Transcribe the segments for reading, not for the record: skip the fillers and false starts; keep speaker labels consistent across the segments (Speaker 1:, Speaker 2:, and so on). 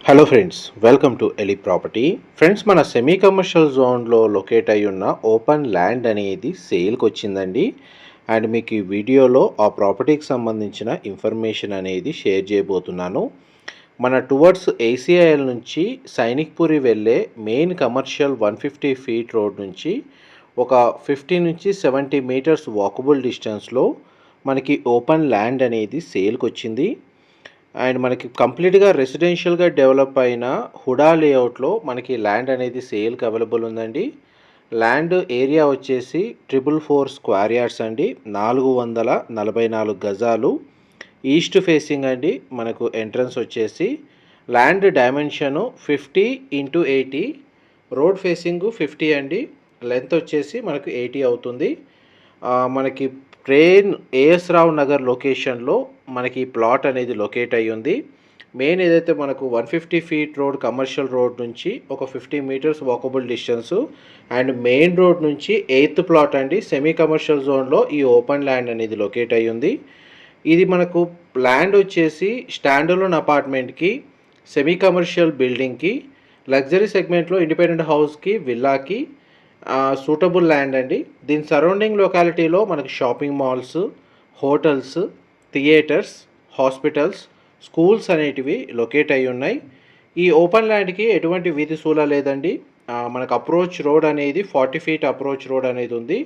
Speaker 1: Hello friends, welcome to Eli property. Friends, మన semi commercial జోన్లో locate అయి ఉన్న ఓపెన్ ల్యాండ్ అనేది సేల్కి వచ్చిందండి. అండ్ మీకు ఈ వీడియోలో ఆ ప్రాపర్టీకి సంబంధించిన ఇన్ఫర్మేషన్ అనేది షేర్ చేయబోతున్నాను. మన టువర్డ్స్ ఏసీఐఎల్ నుంచి సైనిక్పురి వెళ్ళే మెయిన్ కమర్షియల్ 150 ఫీట్ రోడ్ నుంచి ఒక 50 నుంచి 70 మీటర్స్ వాకబుల్ డిస్టెన్స్లో మనకి ఓపెన్ ల్యాండ్ అనేది సేల్కి వచ్చింది. అండ్ మనకి కంప్లీట్‌గా రెసిడెన్షియల్‌గా డెవలప్ అయిన హుడా లేఅవుట్‌లో మనకి ల్యాండ్ అనేది సేల్‌కి అవైలబుల్ ఉందండి. ల్యాండ్ ఏరియా వచ్చేసి 444 స్క్వేర్ యార్డ్స్ అండి. 444 గజాలు. ఈస్ట్ ఫేసింగ్ అండి. మనకు ఎంట్రన్స్ వచ్చేసి land dimension 50x80, road facing 50 అండి. లెంత్ వచ్చేసి మనకు 80 అవుతుంది. మనకి ట్రైన్ ఏఎస్ రావు నగర్ లొకేషన్లో మనకి ప్లాట్ అనేది లొకేట్ అయ్యి ఉంది. మెయిన్ ఏదైతే మనకు 150 ఫీట్ రోడ్ కమర్షియల్ రోడ్ నుంచి ఒక 50 metres walkable distance and main road నుంచి 8th ప్లాట్ అండి. సెమీ కమర్షియల్ జోన్లో ఈ ఓపెన్ ల్యాండ్ అనేది లొకేట్ అయ్యి ఉంది. ఇది మనకు ల్యాండ్ వచ్చేసి స్టాండలోన్ అపార్ట్మెంట్కి, సెమీ కమర్షియల్ బిల్డింగ్కి, లగ్జరీ సెగ్మెంట్లో ఇండిపెండెంట్ హౌస్కి, విల్లాకి సూటబుల్ ల్యాండ్ అండి. దీని సరౌండింగ్ లొకాలిటీలో మనకి shopping malls, hotels, theatres, hospitals, schools అనేటివి లొకేట్ అయి ఉన్నాయి. ఈ ఓపెన్ ల్యాండ్కి ఎటువంటి వీధి సూల లేదండి. మనకు అప్రోచ్ రోడ్ అనేది 40 ఫీట్ అప్రోచ్ రోడ్ అనేది ఉంది.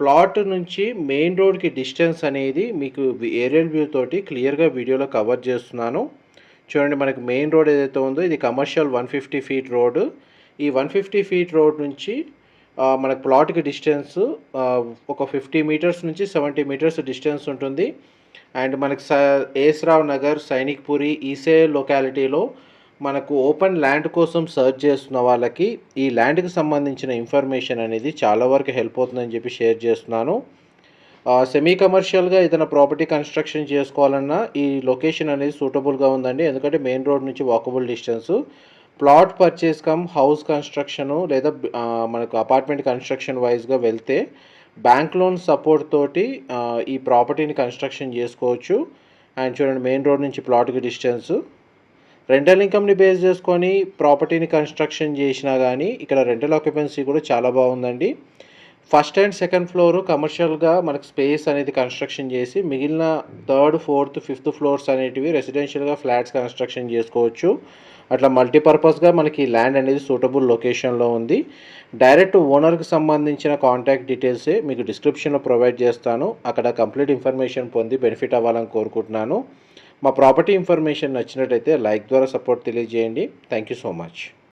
Speaker 1: ప్లాట్ నుంచి మెయిన్ రోడ్కి డిస్టెన్స్ అనేది మీకు ఏరియల్ వ్యూ తోటి క్లియర్గా వీడియోలో కవర్ చేస్తున్నాను. చూడండి, మనకి మెయిన్ రోడ్ ఏదైతే ఉందో ఇది కమర్షియల్ 150 ఫీట్ రోడ్. ఈ 150 ఫీట్ రోడ్ నుంచి మనకు ప్లాట్కి డిస్టెన్స్ ఒక 50 మీటర్స్ నుంచి 70 మీటర్స్ డిస్టెన్స్ ఉంటుంది. అండ్ మనకి ఏస్రావ్ నగర్, సైనిక్పురి, ఈసే లొకాలిటీలో మనకు ఓపెన్ ల్యాండ్ కోసం సర్చ్ చేస్తున్న వాళ్ళకి ఈ ల్యాండ్కి సంబంధించిన ఇన్ఫర్మేషన్ అనేది చాలా వరకు హెల్ప్ అవుతుందని చెప్పి షేర్ చేస్తున్నాను. సెమీ కమర్షియల్గా ఏదైనా ప్రాపర్టీ కన్స్ట్రక్షన్ చేసుకోవాలన్నా ఈ లొకేషన్ అనేది సూటబుల్గా ఉందండి. ఎందుకంటే మెయిన్ రోడ్ నుంచి walkable distance. Plot purchase come house construction లేదా మనకు అపార్ట్మెంట్ కన్స్ట్రక్షన్ వైజ్గా వెళ్తే బ్యాంక్ లోన్ సపోర్ట్ తోటి ఈ ప్రాపర్టీని కన్స్ట్రక్షన్ చేసుకోవచ్చు. అండ్ చూడండి, మెయిన్ రోడ్ నుంచి ప్లాట్కి డిస్టెన్సు. రెంటల్ ఇన్కమ్ని బేస్ చేసుకొని ప్రాపర్టీని కన్స్ట్రక్షన్ చేసినా కానీ ఇక్కడ రెంటల్ ఆక్యుపెన్సీ కూడా చాలా బాగుందండి. ఫస్ట్ అండ్ సెకండ్ ఫ్లోరు కమర్షియల్గా మనకు స్పేస్ అనేది కన్స్ట్రక్షన్ చేసి మిగిలిన 3rd, 4th, 5th ఫ్లోర్స్ అనేటివి రెసిడెన్షియల్గా ఫ్లాట్స్ కన్స్ట్రక్షన్ చేసుకోవచ్చు. అట్లా మల్టీపర్పస్గా మనకి ల్యాండ్ అనేది సూటబుల్ లొకేషన్లో ఉంది. డైరెక్ట్ ఓనర్కి సంబంధించిన కాంటాక్ట్ డీటెయిల్సే మీకు డిస్క్రిప్షన్లో ప్రొవైడ్ చేస్తాను. అక్కడ కంప్లీట్ ఇన్ఫర్మేషన్ పొంది బెనిఫిట్ అవ్వాలని కోరుకుంటున్నాను. మా ప్రాపర్టీ ఇన్ఫర్మేషన్ నచ్చినట్టయితే లైక్ ద్వారా సపోర్ట్ తెలియజేయండి. Thank you so much.